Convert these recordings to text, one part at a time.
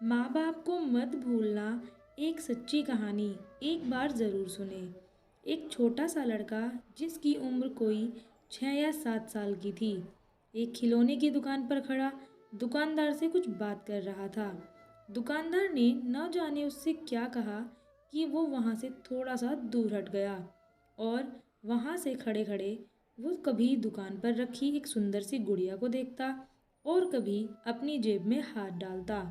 माँ बाप को मत भूलना एक सच्ची कहानी एक बार ज़रूर सुने। एक छोटा सा लड़का जिसकी उम्र कोई 6 या 7 साल की थी, एक खिलौने की दुकान पर खड़ा दुकानदार से कुछ बात कर रहा था। दुकानदार ने न जाने उससे क्या कहा कि वो वहाँ से थोड़ा सा दूर हट गया और वहाँ से खड़े खड़े वो कभी दुकान पर रखी एक सुंदर सी गुड़िया को देखता और कभी अपनी जेब में हाथ डालता।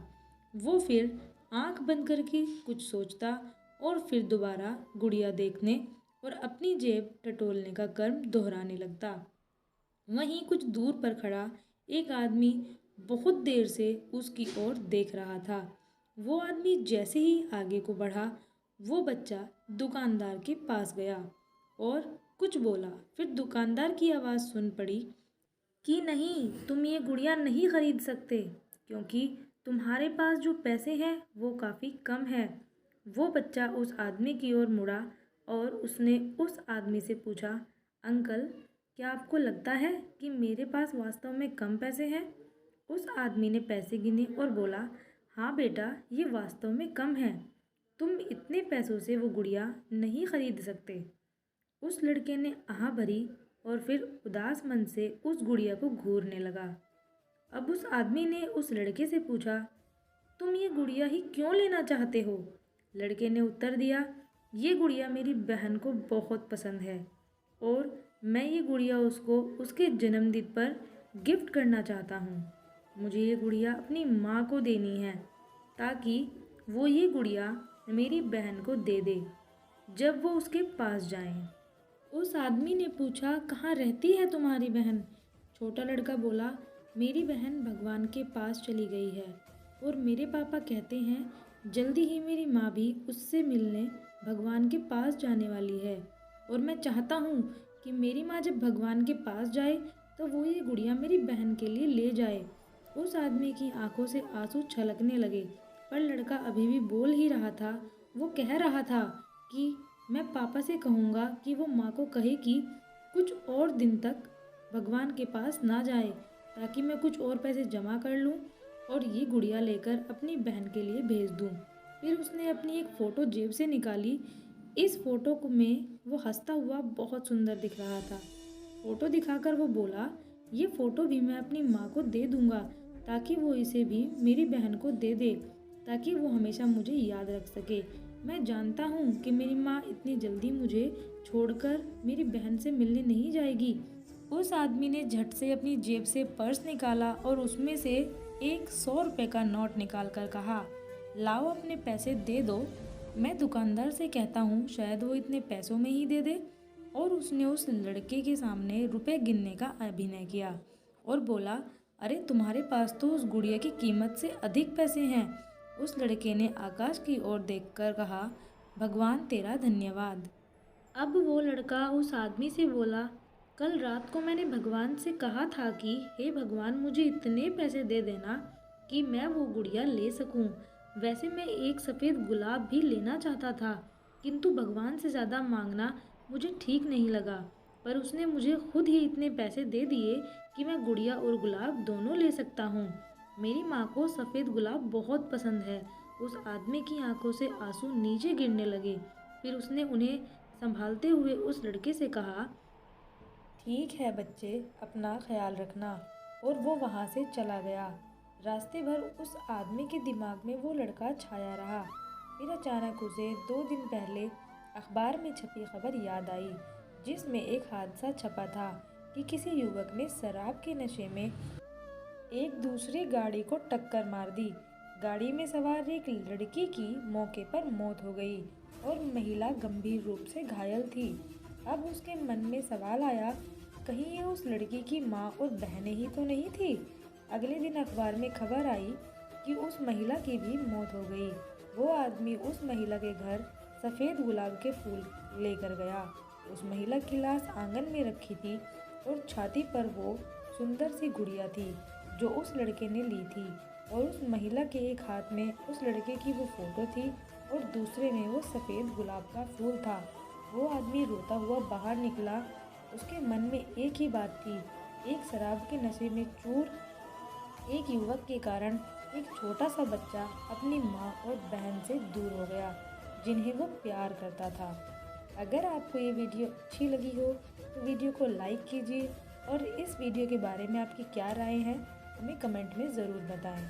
वो फिर आंख बंद करके कुछ सोचता और फिर दोबारा गुड़िया देखने और अपनी जेब टटोलने का कर्म दोहराने लगता। वहीं कुछ दूर पर खड़ा एक आदमी बहुत देर से उसकी ओर देख रहा था। वो आदमी जैसे ही आगे को बढ़ा, वो बच्चा दुकानदार के पास गया और कुछ बोला। फिर दुकानदार की आवाज़ सुन पड़ी कि नहीं, तुम ये गुड़िया नहीं खरीद सकते क्योंकि तुम्हारे पास जो पैसे हैं वो काफ़ी कम है। वो बच्चा उस आदमी की ओर मुड़ा और उसने उस आदमी से पूछा, अंकल, क्या आपको लगता है कि मेरे पास वास्तव में कम पैसे हैं? उस आदमी ने पैसे गिने और बोला, हाँ बेटा, ये वास्तव में कम है। तुम इतने पैसों से वो गुड़िया नहीं खरीद सकते। उस लड़के ने आह भरी और फिर उदास मन से उस गुड़िया को घूरने लगा। अब उस आदमी ने उस लड़के से पूछा, तुम ये गुड़िया ही क्यों लेना चाहते हो? लड़के ने उत्तर दिया, ये गुड़िया मेरी बहन को बहुत पसंद है और मैं ये गुड़िया उसको उसके जन्मदिन पर गिफ्ट करना चाहता हूँ। मुझे ये गुड़िया अपनी माँ को देनी है ताकि वो ये गुड़िया मेरी बहन को दे दे जब वो उसके पास जाए। उस आदमी ने पूछा, कहाँ रहती है तुम्हारी बहन? छोटा लड़का बोला, मेरी बहन भगवान के पास चली गई है और मेरे पापा कहते हैं जल्दी ही मेरी माँ भी उससे मिलने भगवान के पास जाने वाली है और मैं चाहता हूँ कि मेरी माँ जब भगवान के पास जाए तो वो ये गुड़िया मेरी बहन के लिए ले जाए। उस आदमी की आंखों से आंसू छलकने लगे, पर लड़का अभी भी बोल ही रहा था। वो कह रहा था कि मैं पापा से कहूँगा कि वो माँ को कहे कि कुछ और दिन तक भगवान के पास ना जाए ताकि मैं कुछ और पैसे जमा कर लूँ और ये गुड़िया लेकर अपनी बहन के लिए भेज दूँ। फिर उसने अपनी एक फ़ोटो जेब से निकाली। इस फ़ोटो में वो हंसता हुआ बहुत सुंदर दिख रहा था। फ़ोटो दिखाकर वो बोला, ये फ़ोटो भी मैं अपनी माँ को दे दूँगा ताकि वो इसे भी मेरी बहन को दे दे ताकि वो हमेशा मुझे याद रख सके। मैं जानता हूँ कि मेरी माँ इतनी जल्दी मुझे छोड़कर मेरी बहन से मिलने नहीं जाएगी। उस आदमी ने झट से अपनी जेब से पर्स निकाला और उसमें से एक 100 रुपये का नोट निकाल कर कहा, लाओ अपने पैसे दे दो। मैं दुकानदार से कहता हूँ शायद वो इतने पैसों में ही दे दे। और उसने उस लड़के के सामने रुपए गिनने का अभिनय किया और बोला, अरे तुम्हारे पास तो उस गुड़िया की कीमत से अधिक पैसे हैं। उस लड़के ने आकाश की ओर देखकर कहा, भगवान तेरा धन्यवाद। अब वो लड़का उस आदमी से बोला, कल रात को मैंने भगवान से कहा था कि हे भगवान, मुझे इतने पैसे दे देना कि मैं वो गुड़िया ले सकूं। वैसे मैं एक सफ़ेद गुलाब भी लेना चाहता था, किंतु भगवान से ज़्यादा मांगना मुझे ठीक नहीं लगा। पर उसने मुझे खुद ही इतने पैसे दे दिए कि मैं गुड़िया और गुलाब दोनों ले सकता हूँ। मेरी माँ को सफ़ेद गुलाब बहुत पसंद है। उस आदमी की आंखों से आंसू नीचे गिरने लगे। फिर उसने उन्हें संभालते हुए उस लड़के से कहा, ठीक है बच्चे, अपना ख्याल रखना। और वो वहाँ से चला गया। रास्ते भर उस आदमी के दिमाग में वो लड़का छाया रहा। फिर अचानक उसे 2 दिन पहले अखबार में छपी खबर याद आई, जिसमें एक हादसा छपा था कि किसी युवक ने शराब के नशे में एक दूसरी गाड़ी को टक्कर मार दी। गाड़ी में सवार एक लड़की की मौके पर मौत हो गई और महिला गंभीर रूप से घायल थी। अब उसके मन में सवाल आया, कहीं ये उस लड़की की माँ और बहनें ही तो नहीं थी। अगले दिन अखबार में खबर आई कि उस महिला की भी मौत हो गई। वो आदमी उस महिला के घर सफ़ेद गुलाब के फूल लेकर गया। उस महिला की लाश आंगन में रखी थी और छाती पर वो सुंदर सी गुड़िया थी जो उस लड़के ने ली थी। और उस महिला के एक हाथ में उस लड़के की वो फोटो थी और दूसरे में वो सफ़ेद गुलाब का फूल था। वो आदमी रोता हुआ बाहर निकला। उसके मन में एक ही बात थी, एक शराब के नशे में चूर एक युवक के कारण एक छोटा सा बच्चा अपनी माँ और बहन से दूर हो गया जिन्हें वो प्यार करता था। अगर आपको ये वीडियो अच्छी लगी हो तो वीडियो को लाइक कीजिए और इस वीडियो के बारे में आपकी क्या राय है हमें कमेंट में ज़रूर बताएं।